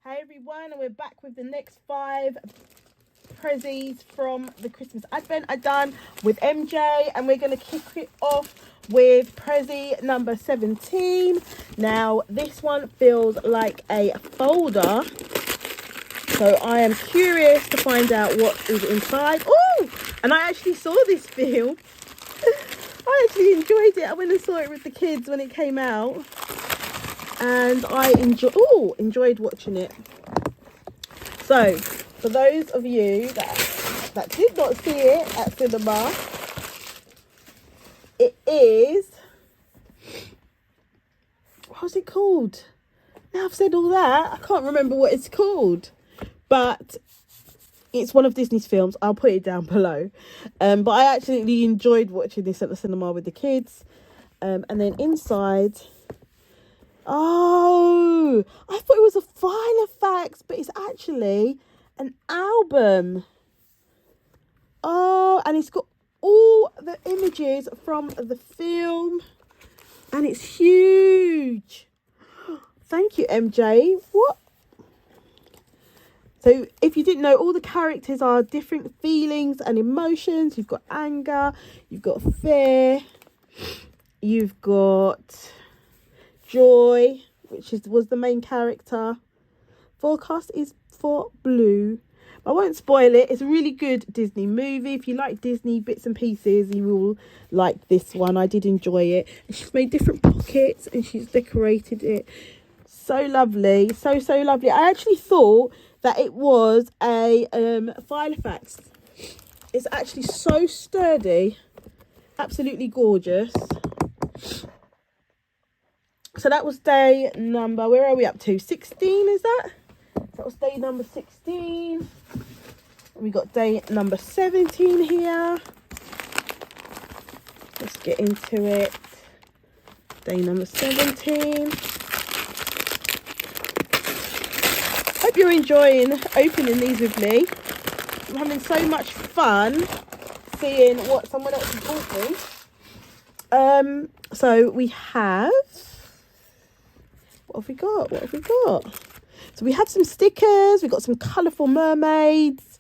Hey everyone, and we're back with the next 5 prezzies from the Christmas Advent I done with MJ, and we're going to kick it off with prezzie number 17. Now this one feels like a folder, so I am curious to find out what is inside. Oh, and I actually saw this film. I actually enjoyed it. I went and saw it with the kids when it came out, and I enjoyed watching it. So for those of you that did not see it at cinema, it is, what's it called? Now I've said all that, I can't remember what it's called, but it's one of Disney's films. I'll put it down below. But I actually enjoyed watching this at the cinema with the kids. And then inside, oh, I thought it was a file of facts, but it's actually an album. Oh, and it's got all the images from the film, and it's huge. Thank you, MJ. What? So if you didn't know, all the characters are different feelings and emotions. You've got anger, you've got fear, you've got joy, which was the main character. Forecast is for blue. I won't spoil it. It's a really good Disney movie. If you like Disney bits and pieces, you will like this one. I did enjoy it. And she's made different pockets and she's decorated it. So lovely. So lovely. I actually thought that it was a file of facts. It's actually so sturdy. Absolutely gorgeous. So that was day number, where are we up to? 16, is that? That was day number 16. We got day number 17 here. Let's get into it. Day number 17. Hope you're enjoying opening these with me. I'm having so much fun seeing what someone else has bought me. So we have, what have we got? So we have some stickers. We've got some colourful mermaids,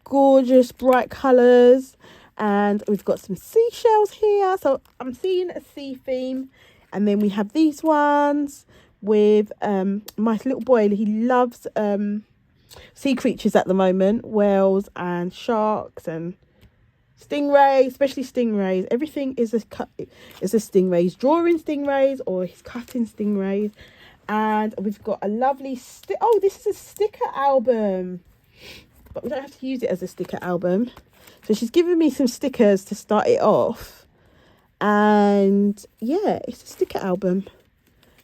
gorgeous bright colours, and we've got some seashells here. So I'm seeing a sea theme. And then we have these ones with my little boy. He loves sea creatures at the moment, whales and sharks and stingrays, especially stingrays. Everything is a stingray. He's drawing stingrays or he's cutting stingrays. And we've got a lovely this is a sticker album, but we don't have to use it as a sticker album. So she's given me some stickers to start it off, and yeah, it's a sticker album.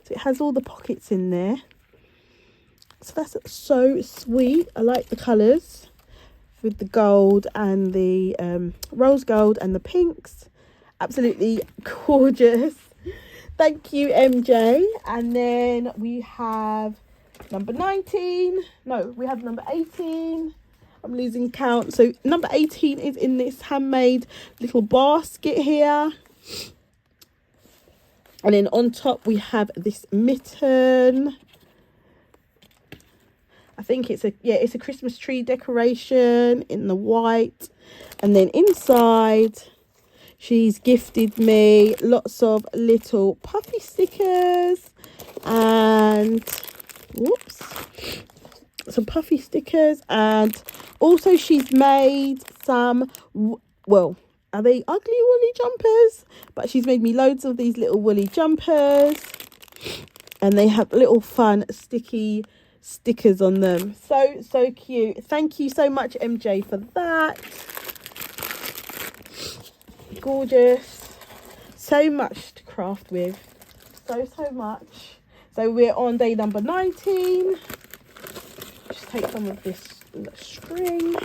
So it has all the pockets in there. So that's so sweet. I like the colours with the gold and the rose gold and the pinks. Absolutely gorgeous. Thank you, MJ. And then we have number 19. No, we have number 18. I'm losing count. So number 18 is in this handmade little basket here. And then on top we have this mitten. I think it's a Christmas tree decoration in the white. And then inside, she's gifted me lots of little puffy stickers and some puffy stickers, and also she's made some, well, are they ugly woolly jumpers? But she's made me loads of these little woolly jumpers, and they have little fun sticky stickers on them. So cute. Thank you so much, MJ, for that. Gorgeous. So much to craft with. So much. So we're on day number 19. Just take some of this string.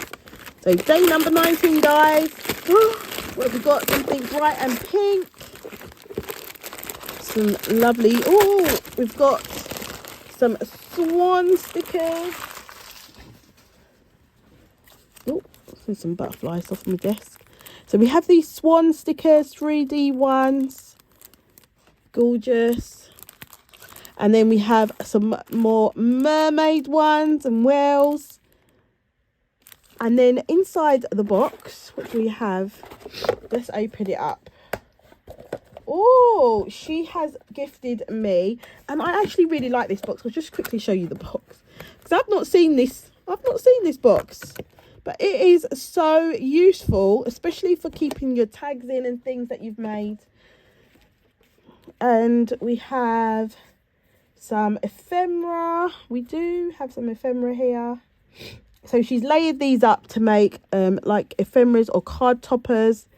So day number 19, guys. Well, we've got something bright and pink. Some lovely, we've got some swan stickers. Some butterflies off my desk. So we have these swan stickers, 3D ones. Gorgeous. And then we have some more mermaid ones and whales. And then inside the box, what do we have? Let's open it up. Oh, she has gifted me, and I actually really like this box. I'll just quickly show you the box because I've not seen this box, but it is so useful, especially for keeping your tags in and things that you've made. And we have some ephemera. We do have some ephemera here. So she's layered these up to make like ephemeras or card toppers.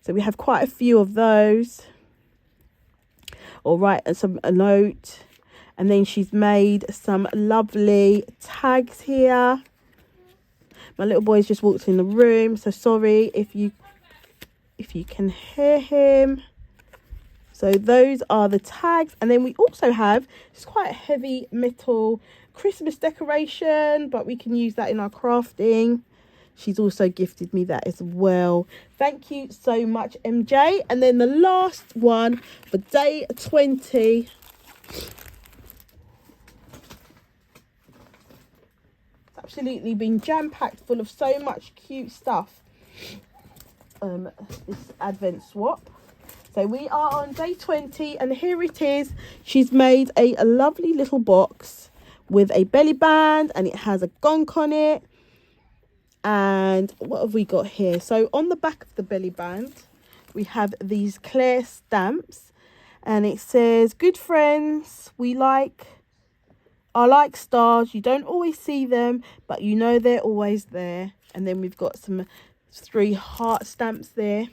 So we have quite a few of those. All right, and a note. And then she's made some lovely tags here. My little boy's just walked in the room, so sorry if you can hear him. So those are the tags. And then we also have just quite a heavy metal Christmas decoration, but we can use that in our crafting. She's also gifted me that as well. Thank you so much, MJ. And then the last one for day 20. It's absolutely been jam-packed full of so much cute stuff. This Advent swap. So we are on day 20, and here it is. She's made a lovely little box with a belly band, and it has a gonk on it. And what have we got here? So on the back of the belly band, we have these clear stamps, and it says, "Good friends, are like stars. You don't always see them, but you know they're always there." And then we've got some 3 heart stamps there.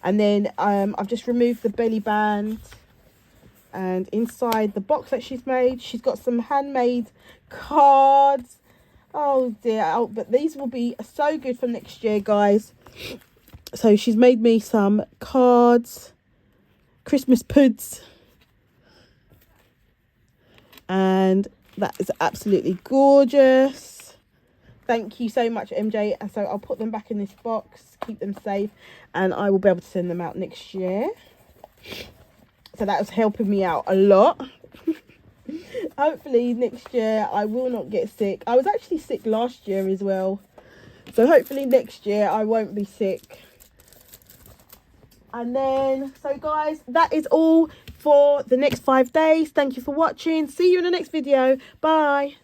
And then I've just removed the belly band, and inside the box that she's made, she's got some handmade cards. Oh dear, but these will be so good for next year, guys. So she's made me some cards, Christmas puds, and that is absolutely gorgeous. Thank you so much, MJ. And so I'll put them back in this box, keep them safe, and I will be able to send them out next year. So that was helping me out a lot. Hopefully next year I will not get sick. I was actually sick last year as well, so hopefully next year I won't be sick. And then, so guys, that is all for the next 5 days. Thank you for watching. See you in the next video. Bye.